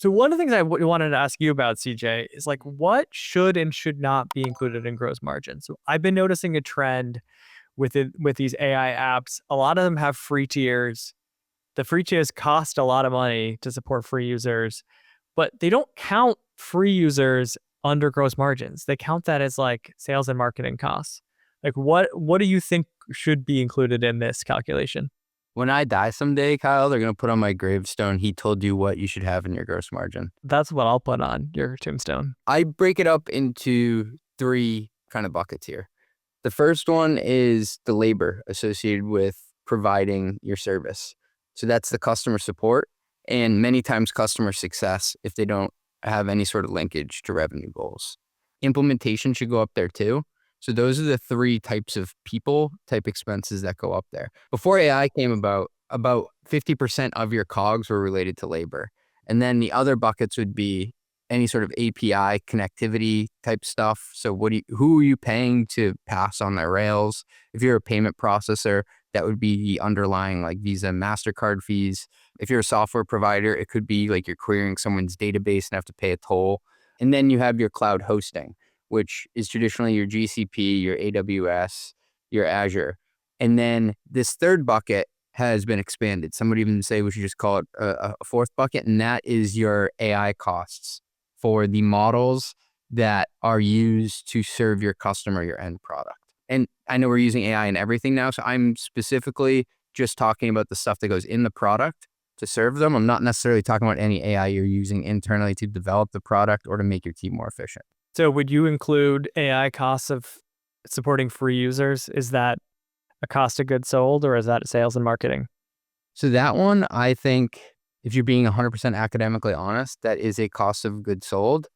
So one of the things I wanted to ask you about, CJ, is like what should and should not be included in gross margin. So I've been noticing a trend with these AI apps. A lot of them have free tiers. The free tiers cost a lot of money to support free users, but they don't count free users under gross margins. They count that as like sales and marketing costs. Like what do you think should be included in this calculation? When I die someday, Kyle, they're going to put on my gravestone, he told you what you should have in your gross margin. That's what I'll put on your tombstone. I break it up into three kind of buckets here. The first one is the labor associated with providing your service. So that's the customer support and many times customer success if they don't have any sort of linkage to revenue goals. Implementation should go up there too. So those are the three types of people type expenses that go up there. Before AI came about 50% of your COGS were related to labor. And then the other buckets would be any sort of API connectivity type stuff. So who are you paying to pass on their rails? If you're a payment processor, that would be the underlying like Visa, MasterCard fees. If you're a software provider, it could be like you're querying someone's database and have to pay a toll. And then you have your cloud hosting, which is traditionally your GCP, your AWS, your Azure. And then this third bucket has been expanded. Some would even say we should just call it a fourth bucket, and that is your AI costs for the models that are used to serve your customer, your end product. And I know we're using AI in everything now, so I'm specifically just talking about the stuff that goes in the product to serve them. I'm not necessarily talking about any AI you're using internally to develop the product or to make your team more efficient. So would you include AI costs of supporting free users? Is that a cost of goods sold or is that sales and marketing? So that one, I think if you're being 100% academically honest, that is a cost of goods sold.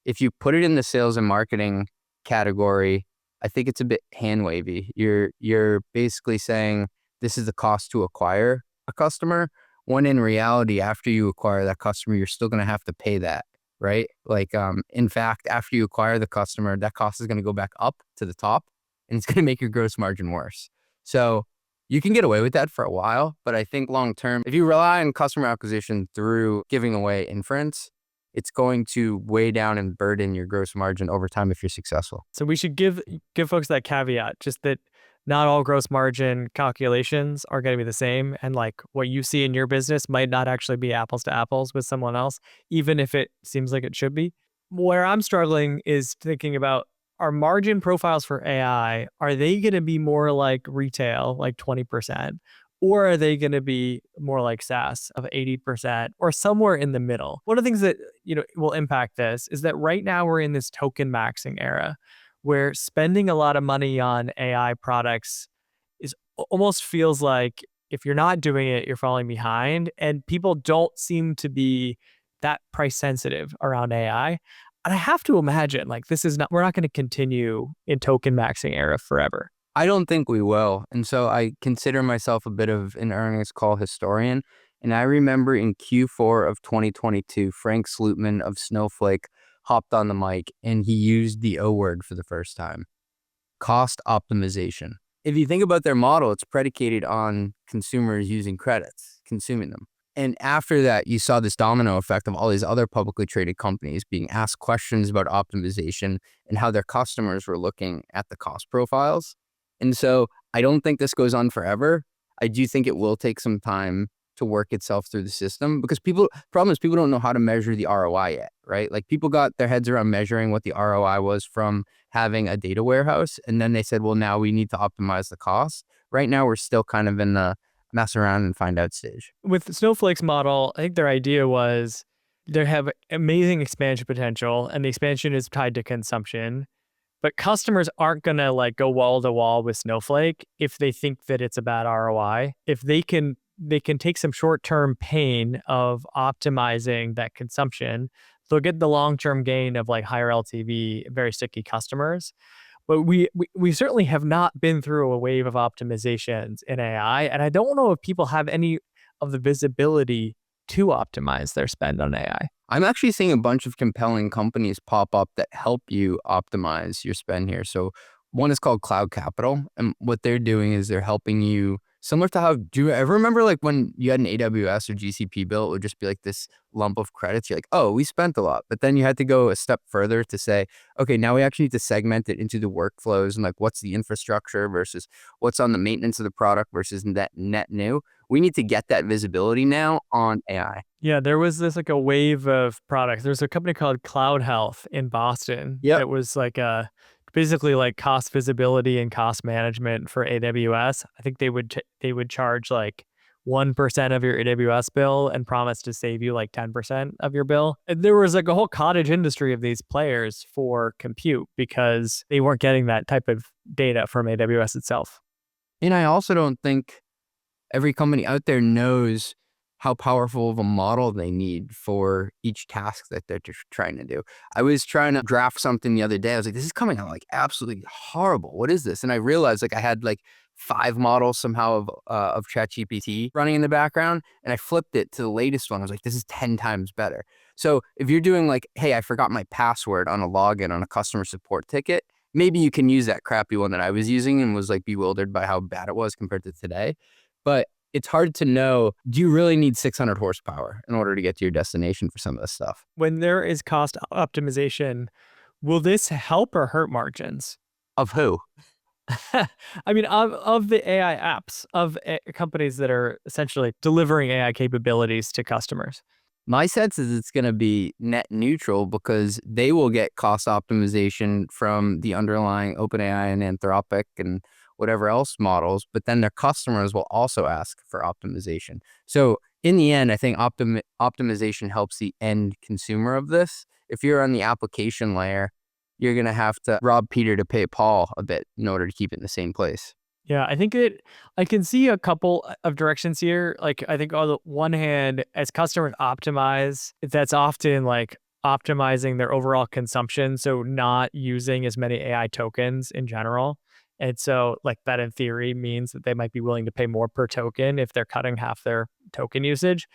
If you put it in the sales and marketing category, I think it's a bit hand wavy. You're basically saying this is the cost to acquire a customer, when in reality, after you acquire that customer, you're still going to have to pay that, right? Like, in fact, after you acquire the customer, that cost is going to go back up to the top and it's going to make your gross margin worse. So you can get away with that for a while, but I think long term, if you rely on customer acquisition through giving away inference, it's going to weigh down and burden your gross margin over time if you're successful. So we should give folks that caveat, just that not all gross margin calculations are going to be the same. And like what you see in your business might not actually be apples to apples with someone else, even if it seems like it should be. Where I'm struggling is thinking about our margin profiles for AI. Are they going to be more like retail, like 20%? Or are they going to be more like SaaS of 80% or somewhere in the middle? One of the things that will impact this is that right now we're in this token maxing era where spending a lot of money on AI products is almost feels like if you're not doing it, you're falling behind. And people don't seem to be that price sensitive around AI. And I have to imagine like we're not going to continue in token maxing era forever. I don't think we will. And so I consider myself a bit of an earnings call historian. And I remember in Q4 of 2022, Frank Slootman of Snowflake hopped on the mic and he used the O word for the first time: cost optimization. If you think about their model, it's predicated on consumers using credits, consuming them. And after that, you saw this domino effect of all these other publicly traded companies being asked questions about optimization and how their customers were looking at the cost profiles. And so I don't think this goes on forever. I do think it will take some time to work itself through the system because problem is people don't know how to measure the ROI yet, right? Like people got their heads around measuring what the ROI was from having a data warehouse. And then they said, well, now we need to optimize the cost. Right now, we're still kind of in the mess around and find out stage. With Snowflake's model, I think their idea was they have amazing expansion potential and the expansion is tied to consumption. But customers aren't going to like go wall to wall with Snowflake if they think that it's a bad ROI. If they can take some short-term pain of optimizing that consumption, they'll get the long-term gain of like higher LTV, very sticky customers. But we certainly have not been through a wave of optimizations in AI. And I don't know if people have any of the visibility to optimize their spend on AI. I'm actually seeing a bunch of compelling companies pop up that help you optimize your spend here. So one is called Cloud Capital. And what they're doing is they're helping you Similar to how, do you ever remember like when you had an AWS or GCP bill, it would just be like this lump of credits. You're like, oh, we spent a lot. But then you had to go a step further to say, okay, now we actually need to segment it into the workflows and like what's the infrastructure versus what's on the maintenance of the product versus net new. We need to get that visibility now on AI. Yeah, there was this like a wave of products. There's a company called Cloud Health in Boston Yep. that was like a basically like cost visibility and cost management for AWS. I think they would charge like 1% of your AWS bill and promise to save you like 10% of your bill. And there was like a whole cottage industry of these players for compute because they weren't getting that type of data from AWS itself. And I also don't think every company out there knows how powerful of a model they need for each task that they're just trying to do. I was trying to draft something the other day. I was like, this is coming out like absolutely horrible. What is this? And I realized like I had like 5 models somehow of ChatGPT running in the background. And I flipped it to the latest one. I was like, this is 10 times better. So if you're doing like, hey, I forgot my password on a login on a customer support ticket, maybe you can use that crappy one that I was using and was like bewildered by how bad it was compared to today. But it's hard to know, do you really need 600 horsepower in order to get to your destination for some of this stuff? When there is cost optimization, will this help or hurt margins? Of who? I mean, of the AI apps, of companies that are essentially delivering AI capabilities to customers. My sense is it's going to be net neutral because they will get cost optimization from the underlying OpenAI and Anthropic and whatever else models, but then their customers will also ask for optimization. So in the end, I think optimization helps the end consumer of this. If you're on the application layer, you're going to have to rob Peter to pay Paul a bit in order to keep it in the same place. Yeah, I think that I can see a couple of directions here. Like, I think on the one hand, as customers optimize, that's often like optimizing their overall consumption. So not using as many AI tokens in general. And so like that in theory means that they might be willing to pay more per token if they're cutting half their token usage.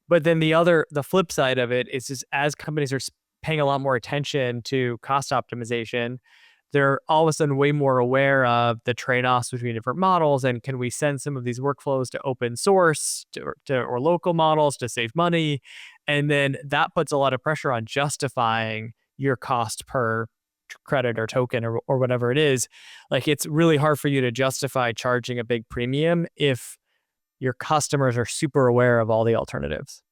But then the flip side of it is just as companies are paying a lot more attention to cost optimization, they're all of a sudden way more aware of the trade-offs between different models and can we send some of these workflows to open source or local models to save money, and then that puts a lot of pressure on justifying your cost per credit or token or whatever it is. Like it's really hard for you to justify charging a big premium if your customers are super aware of all the alternatives.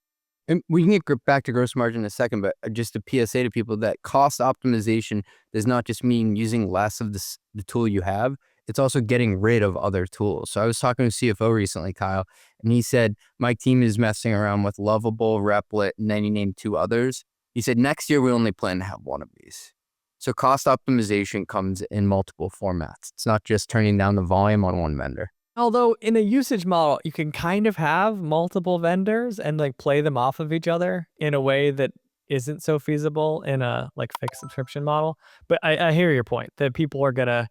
And we can get back to gross margin in a second, but just a PSA to people that cost optimization does not just mean using less of the tool you have. It's also getting rid of other tools. So I was talking to a CFO recently, Kyle, and he said, my team is messing around with Lovable, Replit, and then he named 2 others. He said, next year, we only plan to have 1 of these. So cost optimization comes in multiple formats. It's not just turning down the volume on one vendor. Although in a usage model, you can kind of have multiple vendors and like play them off of each other in a way that isn't so feasible in a like fixed subscription model. But I hear your point that people are gonna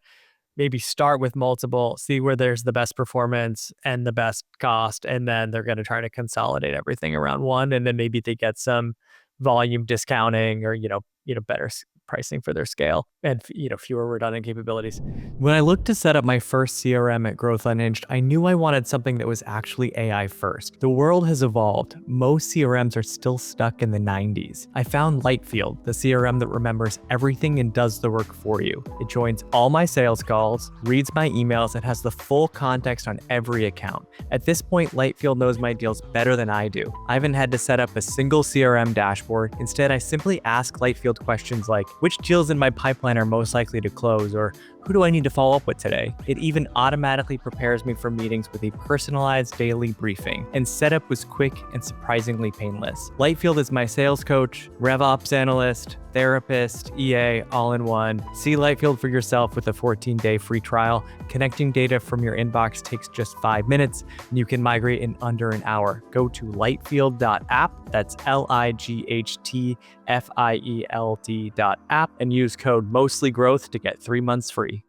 maybe start with multiple, see where there's the best performance and the best cost, and then they're gonna try to consolidate everything around one, and then maybe they get some volume discounting or better pricing for their scale and fewer redundant capabilities. When I looked to set up my first CRM at Growth Unhinged, I knew I wanted something that was actually AI first. The world has evolved. Most CRMs are still stuck in the 90s. I found Lightfield, the CRM that remembers everything and does the work for you. It joins all my sales calls, reads my emails, and has the full context on every account. At this point, Lightfield knows my deals better than I do. I haven't had to set up a single CRM dashboard. Instead, I simply ask Lightfield questions like, which deals in my pipeline are most likely to close, or who do I need to follow up with today? It even automatically prepares me for meetings with a personalized daily briefing, and setup was quick and surprisingly painless. Lightfield is my sales coach, RevOps analyst, therapist, EA, all in one. See Lightfield for yourself with a 14-day free trial. Connecting data from your inbox takes just 5 minutes, and you can migrate in under an hour. Go to lightfield.app, that's lightfield.app, and use code MOSTLYGROWTH to get 3 months free.